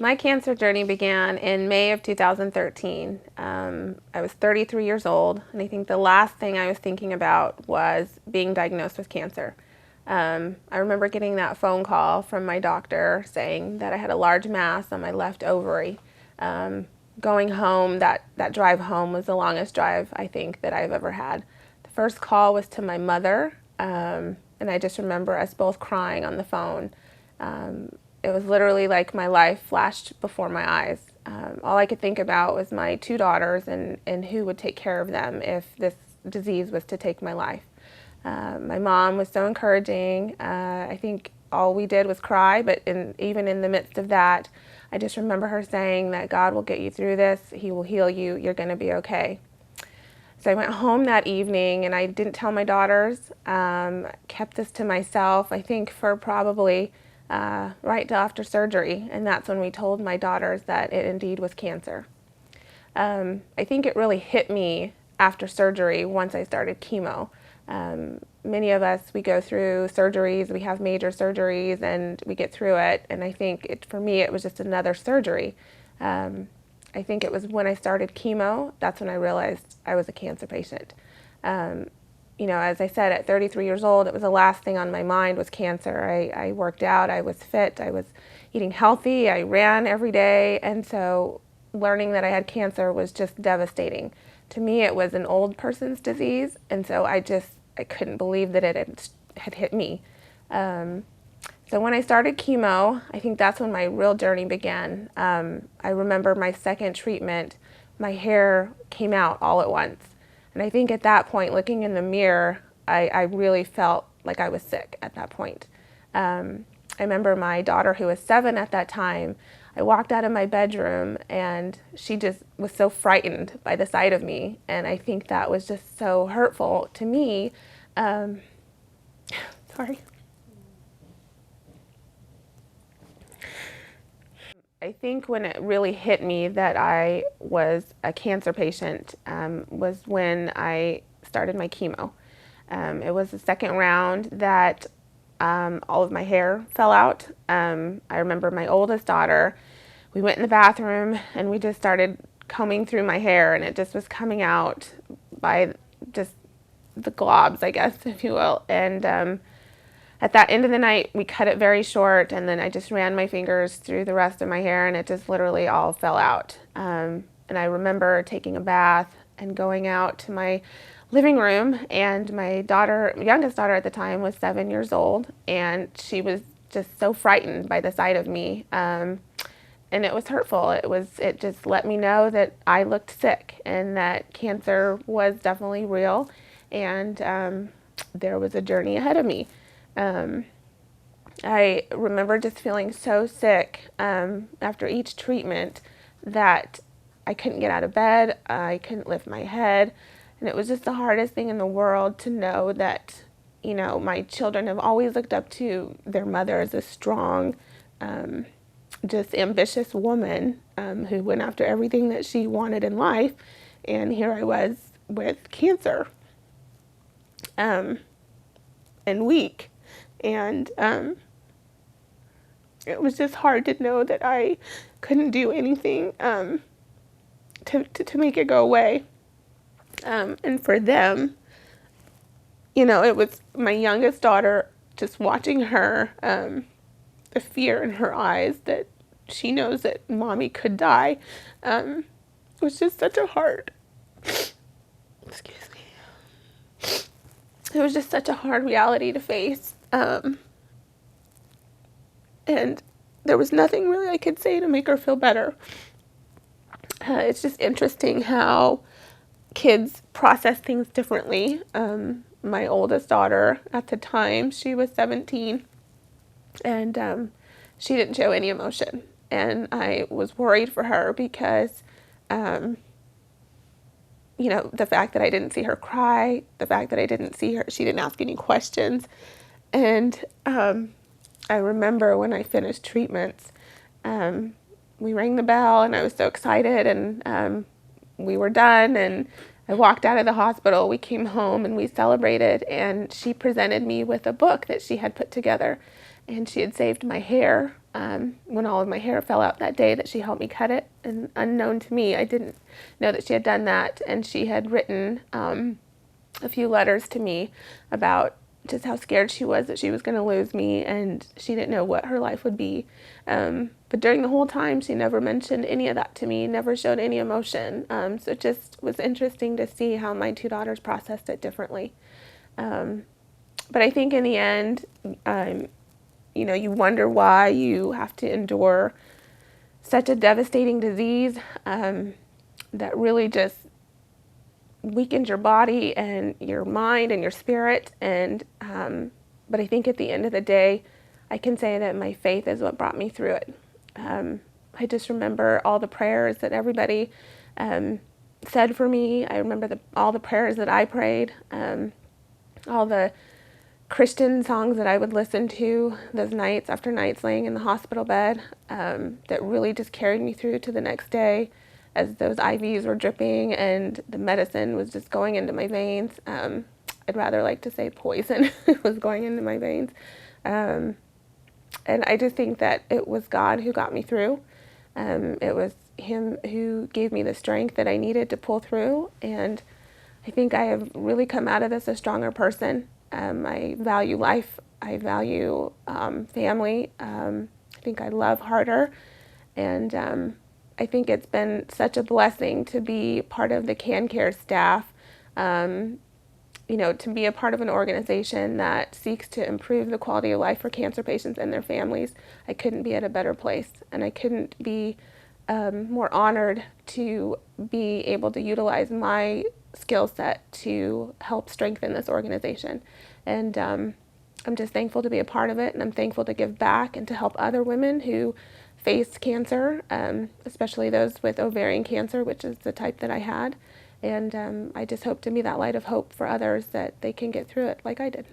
My cancer journey began in May of 2013. I was 33 years old, and I think the last thing I was thinking about was being diagnosed with cancer. I remember getting that phone call from my doctor saying that I had a large mass on my left ovary. Going home, that drive home was the longest drive I think that I've ever had. The first call was to my mother, and I just remember us both crying on the phone. It was literally like my life flashed before my eyes. All I could think about was my two daughters and who would take care of them if this disease was to take my life. My mom was so encouraging. I think all we did was cry, but even in the midst of that, I just remember her saying that God will get you through this. He will heal you. You're going to be okay. So I went home that evening and I didn't tell my daughters, kept this to myself, I think for probably right after surgery. And that's when we told my daughters that it indeed was cancer. I think it really hit me after surgery once I started chemo. Many of us, we go through surgeries, we have major surgeries and we get through it. And I think for me, it was just another surgery. I think it was when I started chemo, that's when I realized I was a cancer patient. As I said, at 33 years old, it was the last thing on my mind was cancer. I worked out, I was fit, I was eating healthy, I ran every day, and so learning that I had cancer was just devastating. To me, it was an old person's disease, and so I couldn't believe that it had hit me. So when I started chemo, I think that's when my real journey began. I remember my second treatment, my hair came out all at once. And I think at that point, looking in the mirror, I really felt like I was sick at that point. I remember my daughter, who was 7 at that time, I walked out of my bedroom and she just was so frightened by the sight of me. And I think that was just so hurtful to me. Sorry. I think when it really hit me that I was a cancer patient was when I started my chemo. It was the second round that all of my hair fell out. I remember my oldest daughter, we went in the bathroom and we just started combing through my hair and it just was coming out by just the globs, I guess, if you will. And at that end of the night, we cut it very short, and then I just ran my fingers through the rest of my hair, and it just literally all fell out. And I remember taking a bath and going out to my living room, and my daughter, youngest daughter at the time, was 7 years old, and she was just so frightened by the sight of me. And it was hurtful. It just let me know that I looked sick and that cancer was definitely real, and there was a journey ahead of me. I remember just feeling so sick after each treatment that I couldn't get out of bed, I couldn't lift my head, and it was just the hardest thing in the world to know that, my children have always looked up to their mother as a strong, just ambitious woman who went after everything that she wanted in life, and here I was with cancer and weak. And it was just hard to know that I couldn't do anything to make it go away. And for them, it was my youngest daughter, just watching her, the fear in her eyes that she knows that mommy could die, was just such a hard, excuse me. It was just such a hard reality to face. And there was nothing really I could say to make her feel better. It's just interesting how kids process things differently. My oldest daughter at the time, she was 17, and she didn't show any emotion. And I was worried for her because, the fact that I didn't see her cry, the fact that I didn't see her, she didn't ask any questions. And I remember when I finished treatments, we rang the bell and I was so excited, and we were done, and I walked out of the hospital. We came home and we celebrated, and she presented me with a book that she had put together, and she had saved my hair when all of my hair fell out that day that she helped me cut it. And unknown to me, I didn't know that she had done that. And she had written a few letters to me about just how scared she was that she was going to lose me, and she didn't know what her life would be. But during the whole time, she never mentioned any of that to me, never showed any emotion. So it just was interesting to see how my two daughters processed it differently. But I think in the end, you wonder why you have to endure such a devastating disease that really just weakens your body and your mind and your spirit. And but I think at the end of the day, I can say that my faith is what brought me through it. I just remember all the prayers that everybody said for me. I remember all the prayers that I prayed, all the Christian songs that I would listen to those nights after nights laying in the hospital bed, that really just carried me through to the next day as those IVs were dripping and the medicine was just going into my veins. I'd rather like to say poison was going into my veins. And I just think that it was God who got me through. It was Him who gave me the strength that I needed to pull through. And I think I have really come out of this a stronger person. I value life. I value family. I think I love harder. And I think it's been such a blessing to be part of the CanCare staff, to be a part of an organization that seeks to improve the quality of life for cancer patients and their families. I couldn't be at a better place, and I couldn't be more honored to be able to utilize my skill set to help strengthen this organization. And I'm just thankful to be a part of it, and I'm thankful to give back and to help other women who face cancer, especially those with ovarian cancer, which is the type that I had. And I just hope to be that light of hope for others, that they can get through it like I did.